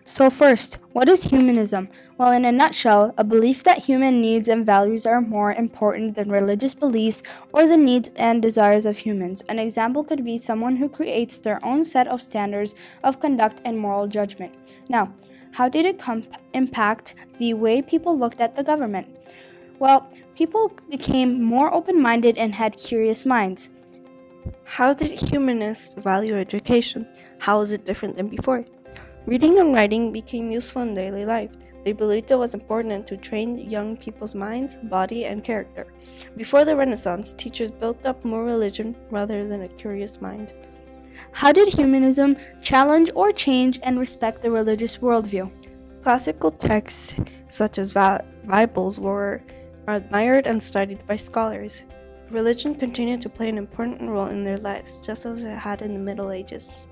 So first, what is humanism? Well, in a nutshell, a belief that human needs and values are more important than religious beliefs or the needs and desires of humans. An example could be someone who creates their own set of standards of conduct and moral judgment. Now, how did it impact the way people looked at the government? Well, people became more open-minded and had curious minds. How did humanists value education? How is it different than before? Reading and writing became useful in daily life. They believed it was important to train young people's minds, body, and character. Before the Renaissance, teachers built up more religion rather than a curious mind. How did humanism challenge or change and respect the religious worldview? Classical texts, such as Bibles, were admired and studied by scholars. Religion continued to play an important role in their lives, just as it had in the Middle Ages.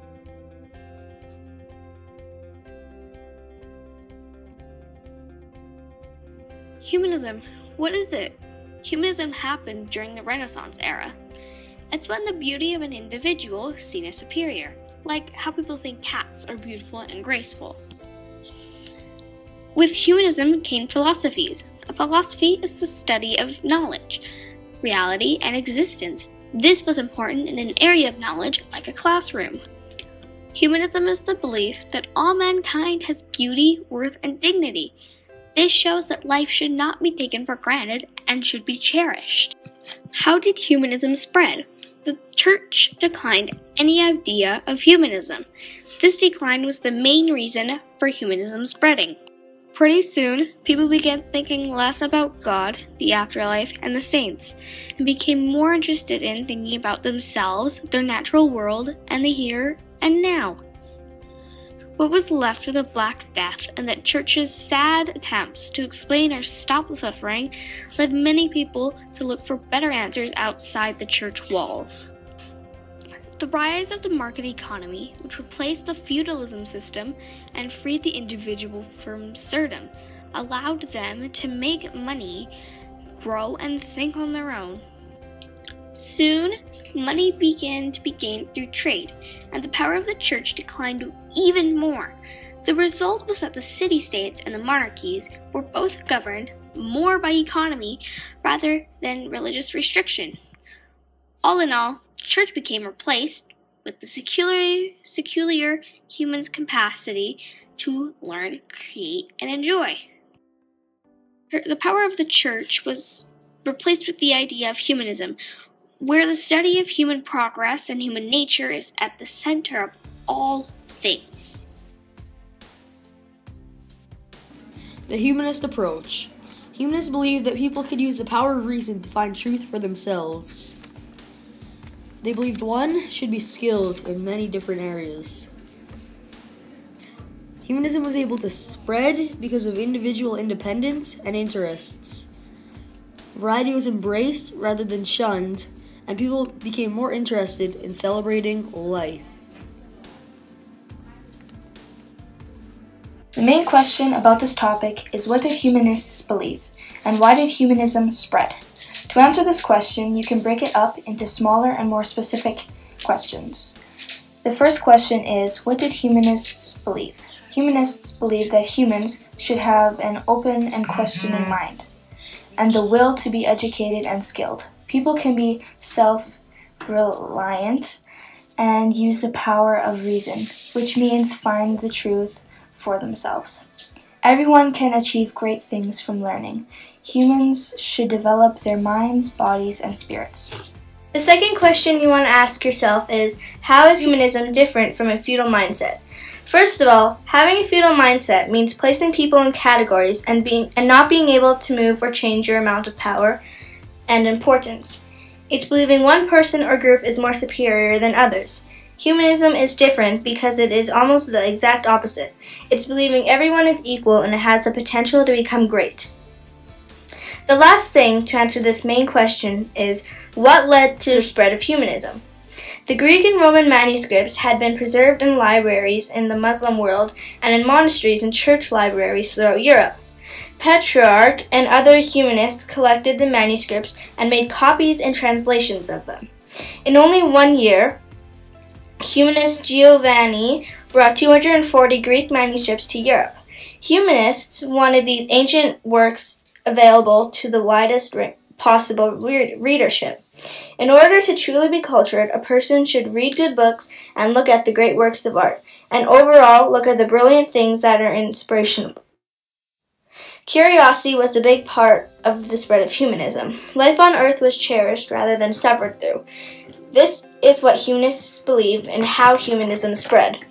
Humanism. What is it? Humanism happened during the Renaissance era. It's when the beauty of an individual is seen as superior, like how people think cats are beautiful and graceful. With humanism came philosophies. A philosophy is the study of knowledge, reality, and existence. This was important in an area of knowledge like a classroom. Humanism is the belief that all mankind has beauty, worth, and dignity. This shows that life should not be taken for granted and should be cherished. How did humanism spread? The church declined any idea of humanism. This decline was the main reason for humanism spreading. Pretty soon, people began thinking less about God, the afterlife, and the saints, and became more interested in thinking about themselves, their natural world, and the here and now. What was left of the Black Death and the Church's sad attempts to explain or stop the suffering led many people to look for better answers outside the church walls. The rise of the market economy, which replaced the feudalism system and freed the individual from serfdom, allowed them to make money, grow, and think on their own. Soon, money began to be gained through trade, and the power of the church declined even more. The result was that the city-states and the monarchies were both governed more by economy rather than religious restriction. All in all, the church became replaced with the secular human's capacity to learn, create, and enjoy. The power of the church was replaced with the idea of humanism, where the study of human progress and human nature is at the center of all things. The humanist approach. Humanists believed that people could use the power of reason to find truth for themselves. They believed one should be skilled in many different areas. Humanism was able to spread because of individual independence and interests. Variety was embraced rather than shunned, and people became more interested in celebrating life. The main question about this topic is, what did humanists believe, and why did humanism spread? To answer this question, you can break it up into smaller and more specific questions. The first question is, what did humanists believe? Humanists believe that humans should have an open and questioning mind, and the will to be educated and skilled. People can be self-reliant and use the power of reason, which means find the truth for themselves. Everyone can achieve great things from learning. Humans should develop their minds, bodies, and spirits. The second question you want to ask yourself is, how is humanism different from a feudal mindset? First of all, having a feudal mindset means placing people in categories and not being able to move or change your amount of power and importance. It's believing one person or group is more superior than others. Humanism is different because it is almost the exact opposite. It's believing everyone is equal and it has the potential to become great. The last thing to answer this main question is, what led to the spread of humanism? The Greek and Roman manuscripts had been preserved in libraries in the Muslim world and in monasteries and church libraries throughout Europe. Petrarch and other humanists collected the manuscripts and made copies and translations of them. In only 1 year, humanist Giovanni brought 240 Greek manuscripts to Europe. Humanists wanted these ancient works available to the widest possible readership. In order to truly be cultured, a person should read good books and look at the great works of art, and overall look at the brilliant things that are inspirational. Curiosity was a big part of the spread of humanism. Life on Earth was cherished rather than suffered through. This is what humanists believe and how humanism spread.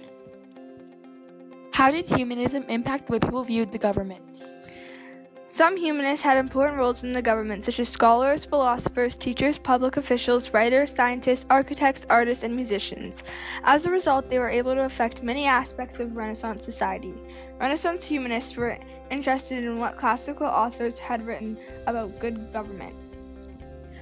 How did humanism impact the way people viewed the government? Some humanists had important roles in the government, such as scholars, philosophers, teachers, public officials, writers, scientists, architects, artists, and musicians. As a result, they were able to affect many aspects of Renaissance society. Renaissance humanists were interested in what classical authors had written about good government.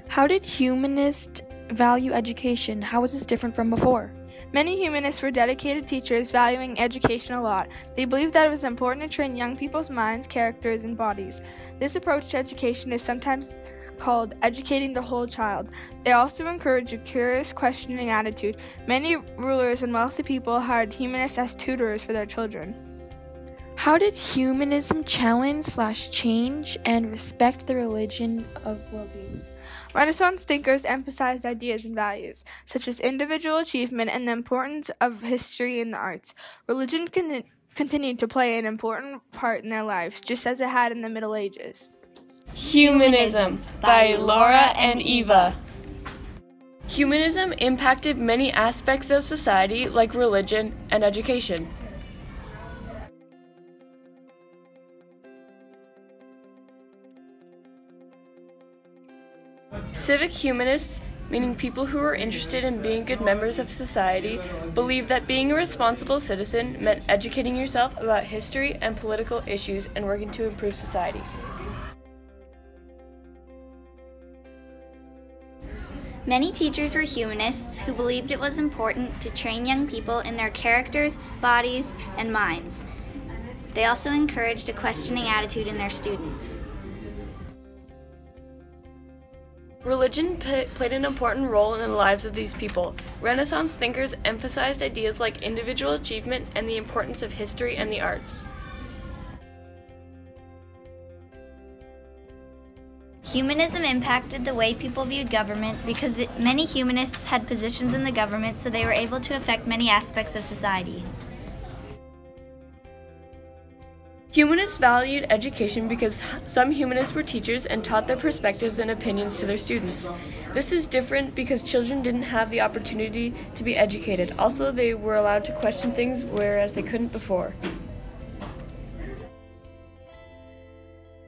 How did humanists value education? How was this different from before? Many humanists were dedicated teachers, valuing education a lot. They believed that it was important to train young people's minds, characters, and bodies. This approach to education is sometimes called educating the whole child. They also encouraged a curious, questioning attitude. Many rulers and wealthy people hired humanists as tutors for their children. How did humanism challenge/change and respect the religion of worldviews? Renaissance thinkers emphasized ideas and values, such as individual achievement and the importance of history and the arts. Religion continued to play an important part in their lives, just as it had in the Middle Ages. Humanism by Laura and Eva. Humanism impacted many aspects of society like religion and education. Civic humanists, meaning people who were interested in being good members of society, believed that being a responsible citizen meant educating yourself about history and political issues and working to improve society. Many teachers were humanists who believed it was important to train young people in their characters, bodies, and minds. They also encouraged a questioning attitude in their students. Religion played an important role in the lives of these people. Renaissance thinkers emphasized ideas like individual achievement and the importance of history and the arts. Humanism impacted the way people viewed government because many humanists had positions in the government, so they were able to affect many aspects of society. Humanists valued education because some humanists were teachers and taught their perspectives and opinions to their students. This is different because children didn't have the opportunity to be educated. Also, they were allowed to question things, whereas they couldn't before.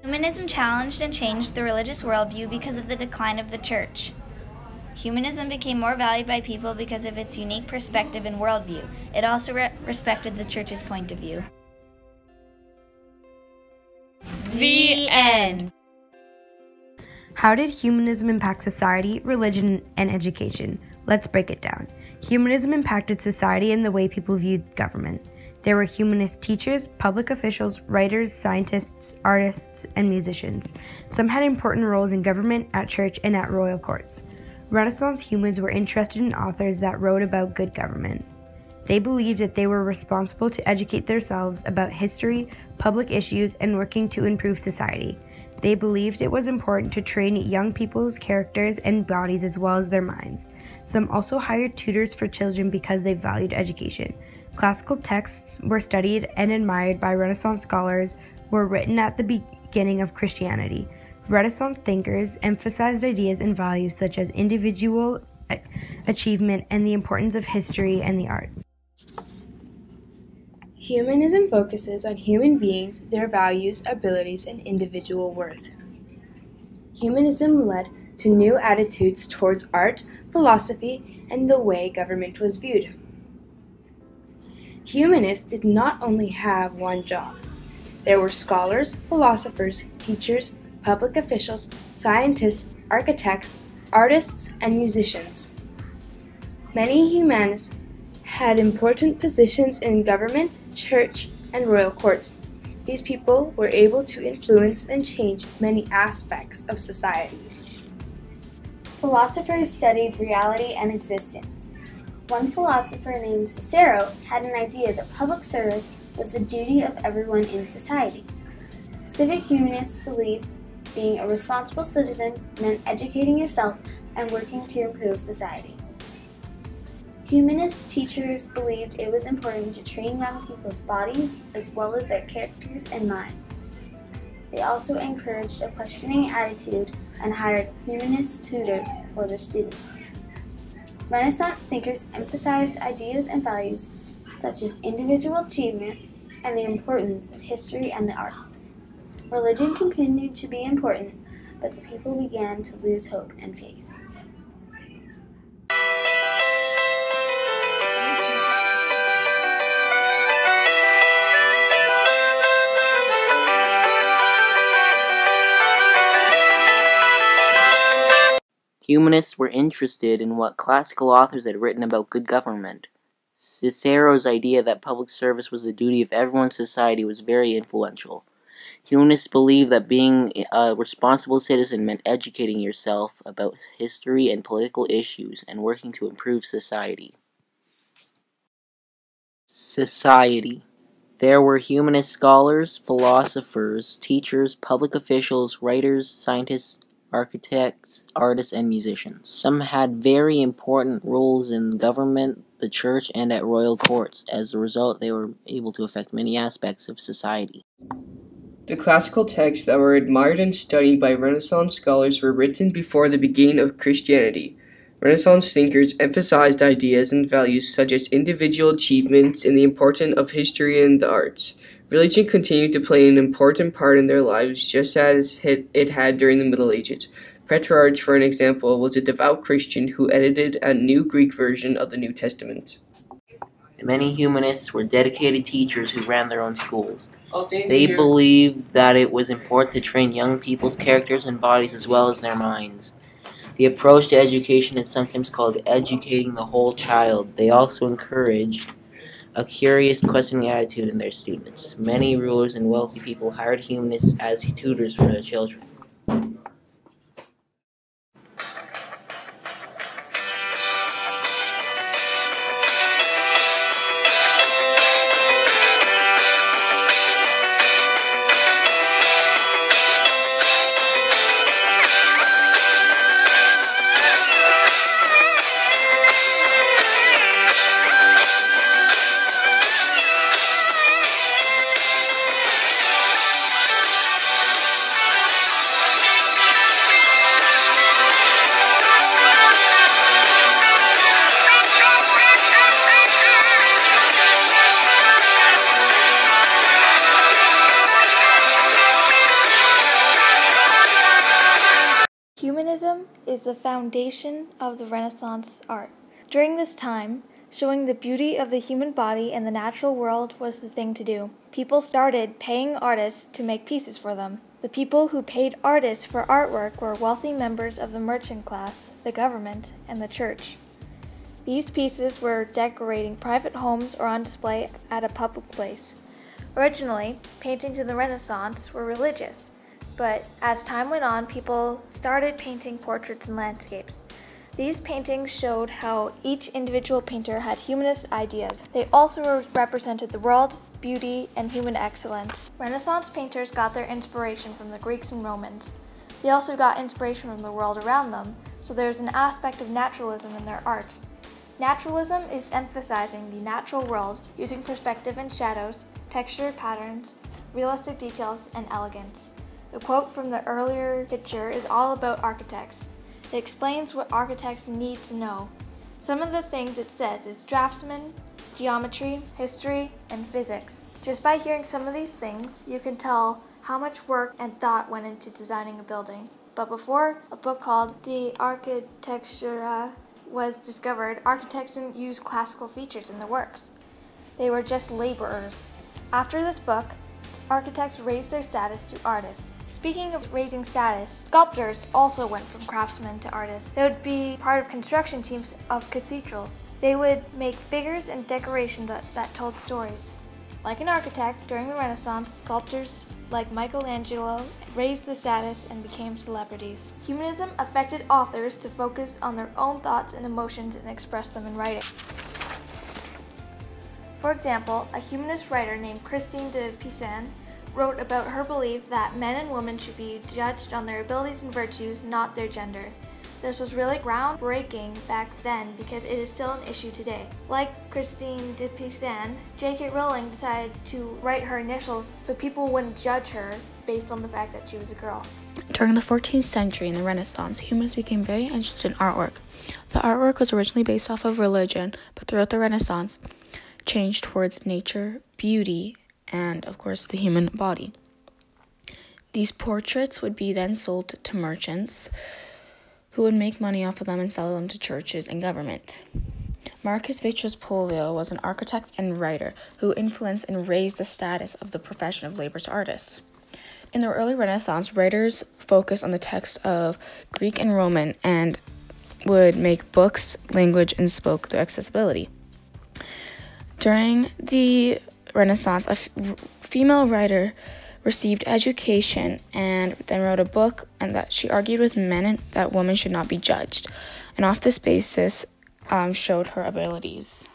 Humanism challenged and changed the religious worldview because of the decline of the church. Humanism became more valued by people because of its unique perspective and worldview. It also respected the church's point of view. The end. How did humanism impact society, religion, and education? Let's break it down. Humanism impacted society and the way people viewed government. There were humanist teachers, public officials, writers, scientists, artists, and musicians. Some had important roles in government, at church, and at royal courts. Renaissance humans were interested in authors that wrote about good government. They believed that they were responsible to educate themselves about history, public issues, and working to improve society. They believed it was important to train young people's characters and bodies as well as their minds. Some also hired tutors for children because they valued education. Classical texts were studied and admired by Renaissance scholars, were written at the beginning of Christianity. Renaissance thinkers emphasized ideas and values such as individual achievement and the importance of history and the arts. Humanism focuses on human beings, their values, abilities, and individual worth. Humanism led to new attitudes towards art, philosophy, and the way government was viewed. Humanists did not only have one job. There were scholars, philosophers, teachers, public officials, scientists, architects, artists, and musicians. Many humanists had important positions in government, church, and royal courts. These people were able to influence and change many aspects of society. Philosophers studied reality and existence. One philosopher named Cicero had an idea that public service was the duty of everyone in society. Civic humanists believed being a responsible citizen meant educating yourself and working to improve society. Humanist teachers believed it was important to train young people's bodies as well as their characters and minds. They also encouraged a questioning attitude and hired humanist tutors for their students. Renaissance thinkers emphasized ideas and values such as individual achievement and the importance of history and the arts. Religion continued to be important, but the people began to lose hope and faith. Humanists were interested in what classical authors had written about good government. Cicero's idea that public service was the duty of everyone in society was very influential. Humanists believed that being a responsible citizen meant educating yourself about history and political issues and working to improve society. Society. There were humanist scholars, philosophers, teachers, public officials, writers, scientists, architects, artists, and musicians. Some had very important roles in government, the church, and at royal courts. As a result, they were able to affect many aspects of society. The classical texts that were admired and studied by Renaissance scholars were written before the beginning of Christianity. Renaissance thinkers emphasized ideas and values such as individual achievements and the importance of history and the arts. Religion continued to play an important part in their lives, just as it had during the Middle Ages. Petrarch, for an example, was a devout Christian who edited a new Greek version of the New Testament. Many humanists were dedicated teachers who ran their own schools. They believed that it was important to train young people's characters and bodies as well as their minds. The approach to education is sometimes called educating the whole child. They also encouraged a curious, questioning attitude in their students. Many rulers and wealthy people hired humanists as tutors for their children. Humanism is the foundation of the Renaissance art. During this time, showing the beauty of the human body and the natural world was the thing to do. People started paying artists to make pieces for them. The people who paid artists for artwork were wealthy members of the merchant class, the government, and the church. These pieces were decorating private homes or on display at a public place. Originally, paintings in the Renaissance were religious. But as time went on, people started painting portraits and landscapes. These paintings showed how each individual painter had humanist ideas. They also represented the world, beauty, and human excellence. Renaissance painters got their inspiration from the Greeks and Romans. They also got inspiration from the world around them, so there's an aspect of naturalism in their art. Naturalism is emphasizing the natural world using perspective and shadows, texture patterns, realistic details, and elegance. The quote from the earlier picture is all about architects. It explains what architects need to know. Some of the things it says is draftsman, geometry, history, and physics. Just by hearing some of these things, you can tell how much work and thought went into designing a building. But before a book called De Architectura was discovered, architects didn't use classical features in their works. They were just laborers. After this book, architects raised their status to artists. Speaking of raising status, sculptors also went from craftsmen to artists. They would be part of construction teams of cathedrals. They would make figures and decorations that told stories. Like an architect, during the Renaissance, sculptors like Michelangelo raised the status and became celebrities. Humanism affected authors to focus on their own thoughts and emotions and express them in writing. For example, a humanist writer named Christine de Pizan wrote about her belief that men and women should be judged on their abilities and virtues, not their gender. This was really groundbreaking back then because it is still an issue today. Like Christine de Pizan, J.K. Rowling decided to write her initials so people wouldn't judge her based on the fact that she was a girl. During the 14th century and the Renaissance, humanists became very interested in artwork. The artwork was originally based off of religion, but throughout the Renaissance, changed towards nature, beauty, and, of course, the human body. These portraits would be then sold to merchants who would make money off of them and sell them to churches and government. Marcus Vitruvius Polio was an architect and writer who influenced and raised the status of the profession of labor to artists. In the early Renaissance, writers focused on the text of Greek and Roman and would make books, language, and spoke their accessibility. During the Renaissance, a female writer received education and then wrote a book and that she argued with men that women should not be judged, and off this basis showed her abilities.